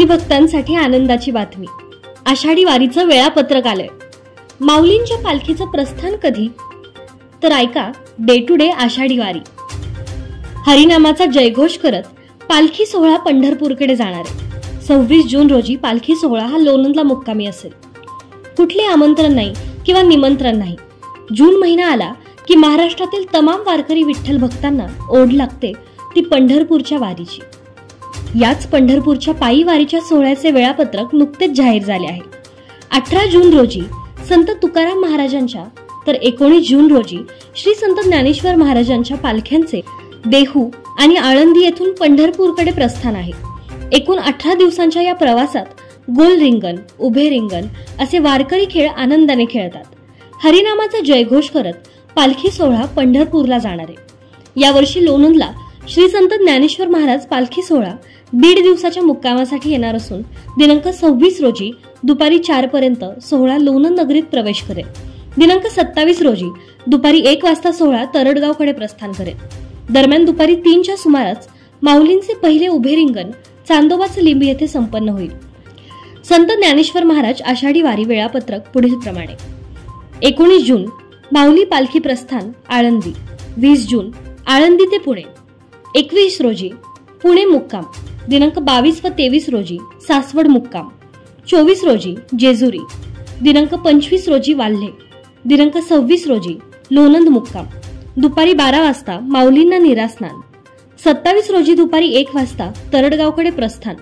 भक्तांसाठी आनंदाची बातमी. आषाढी वारीचं वेळापत्रक आलंय. माऊलींच्या पालखीचं प्रस्थान कधी? तर ऐका डे टू डे आषाढी वारी. हरिनामाचा जयघोष करत पालखी सोहळा पंढरपूरकडे जाणार आहे. 26 जून रोजी पालखी सोहळा हा लोणंदला मुक्कामी असेल. कुठले आमंत्रण नाही किंवा निमंत्रण नाही. जून महिना आला की महाराष्ट्रातील तमाम वारकरी विठ्ठल भक्तांना ओढ लागते ती पंढरपूरच्या वारीची. याच पंढरपूरच्या पायी वारीच्या सोहळ्याचे वेळापत्रक नुकतेच जाहीर झाले आहे. 18 जून रोजी संत तुकाराम महाराजांच्या तर 19 जून रोजी श्री संत ज्ञानेश्वर महाराजांच्या पालख्यांचे देहू आणि आळंदी येथून पंढरपूरकडे प्रस्थान आहे. एकूण 18 दिवसांच्या या प्रवासात गोल रिंगण, उभे रिंगण असे वारकरी खेळ आनंदाने खेळतात. हरिनामाचा जयघोष करत पालखी सोहळा पंढरपूरला जाणार आहे. यावर्षी लोणंदला श्री संत ज्ञानेश्वर महाराज पालखी सोहळा 1.5 दिवसाच्या मुक्कामासाठी येणार असून दिनांक 26 रोजी दुपारी 4 पर्यंत सोहळा लोणंद नगरीत प्रवेश करेल. दिनांक 27 रोजी दुपारी 1 वाजता सोहळा तरडगावकडे प्रस्थान करेल. दरम्यान दुपारी 3च्या सुमारास माऊलींचे पहिले उभे रिंगण चांदोबाचं लिंब येथे संपन्न होईल. संत ज्ञानेश्वर महाराज आषाढी वारी वेळापत्रक पुढील प्रमाणे. 19 जून माऊली पालखी प्रस्थान आळंदी. 20 जून आळंदी ते पुणे. 21 रोजी पुणे मुक्काम. दिनांक 22 व 23 रोजी सासवड मुक्काम. 24 रोजी जेजुरी. दिनांक 25 रोजी वाल्हे. दिनांक 26 रोजी लोणंद मुक्काम. दुपारी 12 वाजता माऊलींना निरास्नान. 27 रोजी दुपारी 1 वाजता तरडगावकडे प्रस्थान.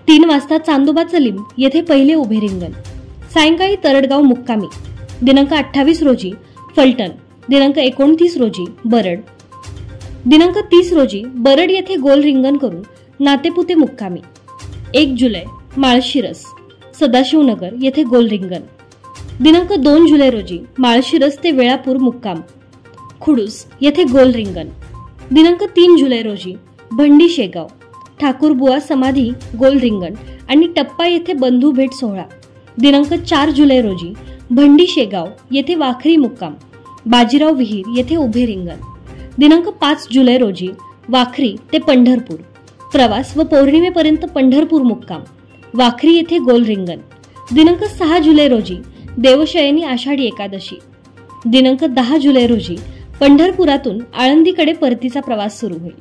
3 वाजता चांदोबाचं लिंब येथे पहिले उभे रिंगण. सायंकाळी तरडगाव मुक्कामी. दिनांक 28 रोजी फलटण. दिनांक 29 रोजी बरड. दिनांक 30 रोजी बरड येथे गोल रिंगण करून नातेपुते मुक्कामी. 1 जुलै माळशिरस सदाशिवनगर येथे गोल रिंगण. दिनांक 2 जुलै रोजी माळशिरस ते वेळापूर मुक्काम. खुडूस येथे गोल रिंगण. दिनांक 3 जुलै रोजी भंडी शेगाव ठाकूरबुवा समाधी गोल रिंगण आणि टप्पा येथे बंधू भेट सोहळा. दिनांक 4 जुलै रोजी भंडी शेगाव येथे वाखरी मुक्काम. बाजीराव विहीर येथे उभे रिंगण. दिनांक 5 जुलै रोजी वाखरी ते पंढरपूर प्रवास व पौर्णिमेपर्यंत पंढरपूर मुक्काम. वाखरी येथे गोल रिंगण. दिनांक 6 जुलै रोजी देवशयनी आषाढी एकादशी. दिनांक 10 जुलै रोजी पंढरपुरातून आळंदीकडे परतीचा प्रवास सुरू होईल.